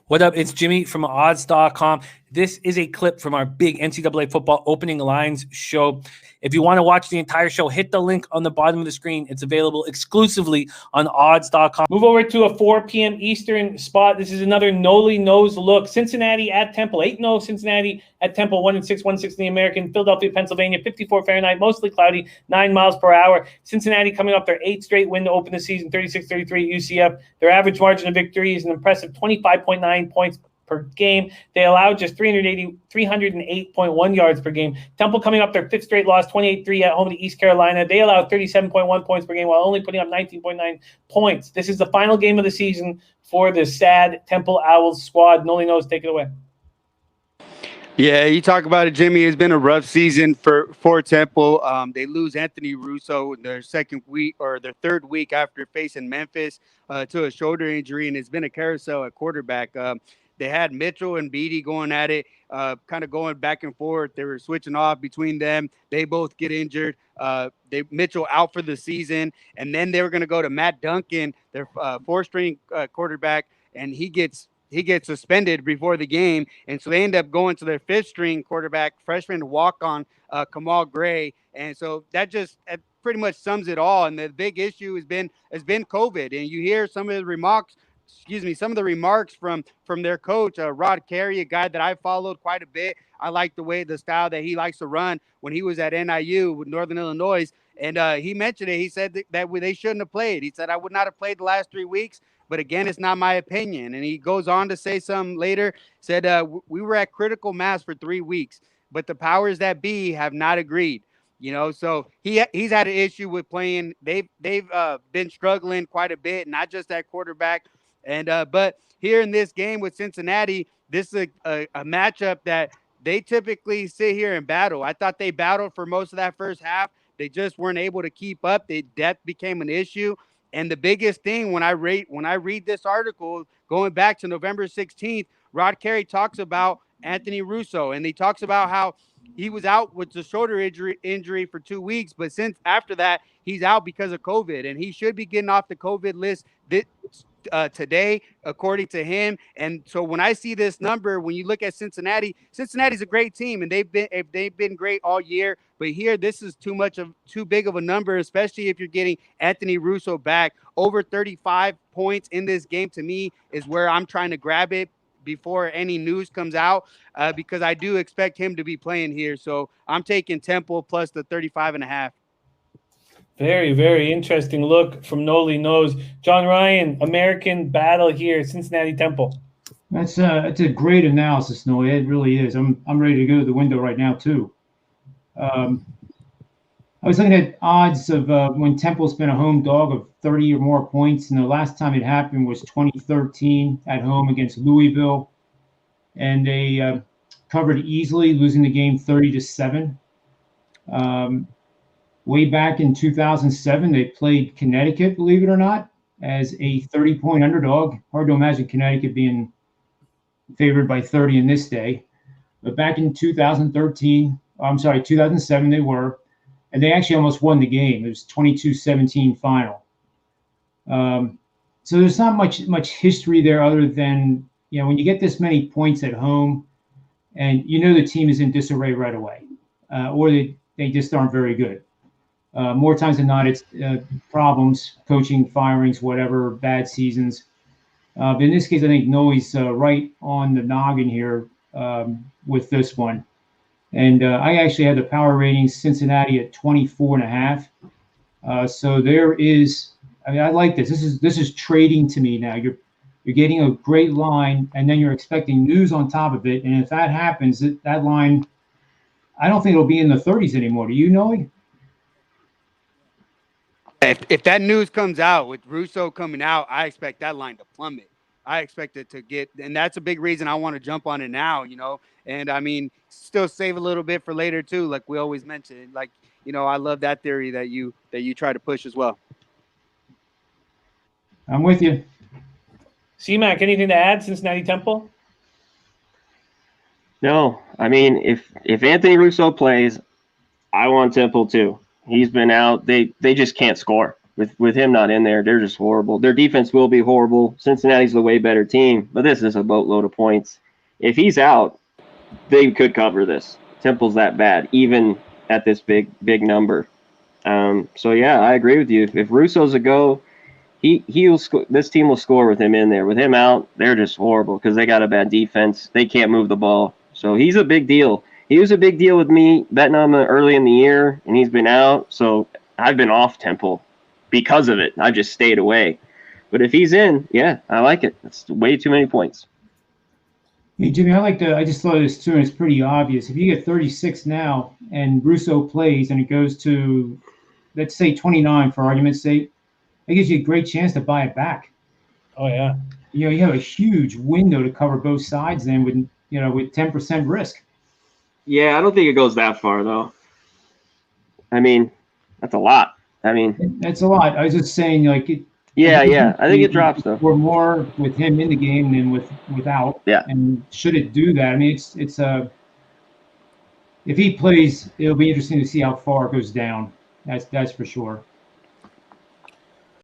What up? It's Jimmy from odds.com. This is a clip from our big NCAA football opening lines show. If you want to watch the entire show, hit the link on the bottom of the screen. It's available exclusively on odds.com. Move over to a 4 p.m. Eastern spot. This is another Nolly nose look. Cincinnati at Temple. 8-0 Cincinnati at Temple. 1-6, 1-6 in the American. Philadelphia, Pennsylvania. 54 Fahrenheit. Mostly cloudy. 9 miles per hour. Cincinnati coming off their 8th straight win to open the season. 36-33 at UCF. Their average margin of victory is an impressive 25.9 points per game. They allowed just 308.1 yards per game. Temple coming up their 5th straight loss, 28-3 at home to East Carolina. They allowed 37.1 points per game while only putting up 19.9 points. This is the final game of the season for the sad Temple Owls squad. Nolly knows, take it away. Yeah, you talk about it, Jimmy. It's been a rough season for Temple. They lose Anthony Russo in their 2nd week or their 3rd week after facing Memphis to a shoulder injury, and it's been a carousel at quarterback. They had Mitchell and Beatty going at it, kind of going back and forth. They were switching off between them. They both get injured. Mitchell out for the season, and then they were going to go to Matt Duncan, their 4th-string quarterback, and he gets suspended before the game, and so they end up going to their 5th-string quarterback, freshman walk-on Kamal Gray, and so that just pretty much sums it all. And the big issue has been COVID, and you hear some of the remarks from their coach, Rod Carey, a guy that I followed quite a bit. I like the style that he likes to run when he was at NIU with Northern Illinois. And he mentioned it. He said that they shouldn't have played. He said, I would not have played the last 3 weeks. But again, it's not my opinion. And he goes on to say some later, said, we were at critical mass for 3 weeks, but the powers that be have not agreed. So he's had an issue with playing. They've been struggling quite a bit, not just at quarterback. And but here in this game with Cincinnati, this is a matchup that they typically sit here and battle. I thought they battled for most of that first half. They just weren't able to keep up. The depth became an issue. And the biggest thing when I read this article going back to November 16th, Rod Carey talks about Anthony Russo, and he talks about how he was out with the shoulder injury for 2 weeks, but since after that, he's out because of COVID, and he should be getting off the COVID list today, according to him. And so when I see this number, when you look at Cincinnati's a great team, and they've been great all year. But here, this is too big of a number, especially if you're getting Anthony Russo back. Over 35 points in this game, to me, is where I'm trying to grab it before any news comes out, because I do expect him to be playing here. So I'm taking Temple plus the 35.5. Very, very interesting look from Nolly Knows. John Ryan, American battle here, Cincinnati Temple. That's a great analysis, Nolly. It really is. I'm ready to go to the window right now too. I was looking at odds of when Temple's been a home dog of 30 or more points, and the last time it happened was 2013 at home against Louisville, and they covered easily, losing the game 30-7. Way back in 2007, they played Connecticut, believe it or not, as a 30-point underdog. Hard to imagine Connecticut being favored by 30 in this day. But back in 2007 they were, and they actually almost won the game. It was 22-17 final. So there's not much history there other than, when you get this many points at home, and the team is in disarray right away, or they just aren't very good. More times than not, it's problems, coaching, firings, whatever, bad seasons. But in this case, I think Nolly's right on the noggin here with this one. And I actually had the power ratings Cincinnati at 24.5. So there is, I like this. This is trading to me now. You're getting a great line, and then you're expecting news on top of it. And if that happens, that line, I don't think it'll be in the 30s anymore. Do you, Nolly? If that news comes out with Russo coming out, I expect that line to plummet. I expect it to get, and that's a big reason I want to jump on it now, and I mean, still save a little bit for later too, like we always mention. Like, I love that theory that you try to push as well. I'm with you. CMac, anything to add, Cincinnati Temple? No, I mean, if Anthony Russo plays, I want Temple too. He's been out. They just can't score. With him not in there, they're just horrible. Their defense will be horrible. Cincinnati's the way better team, but this is a boatload of points. If he's out, they could cover this. Temple's that bad, even at this big number. So yeah, I agree with you. If Russo's a go, he'll this team will score with him in there. With him out, they're just horrible because they got a bad defense. They can't move the ball. So he's a big deal. He was a big deal with me betting on him early in the year, and he's been out. So I've been off Temple because of it. I just stayed away. But if he's in, yeah, I like it. It's way too many points. Hey, Jimmy, I just thought of this too, and it's pretty obvious. If you get 36 now and Russo plays and it goes to, let's say 29 for argument's sake, that gives you a great chance to buy it back. Oh, yeah. You have a huge window to cover both sides then with 10% risk. Yeah, I don't think it goes that far, though. I mean, that's a lot. That's a lot. I was just saying, like, yeah. I think it drops, though. We're more with him in the game than without. Yeah. And should it do that? I mean, it's if he plays, it'll be interesting to see how far it goes down. That's for sure.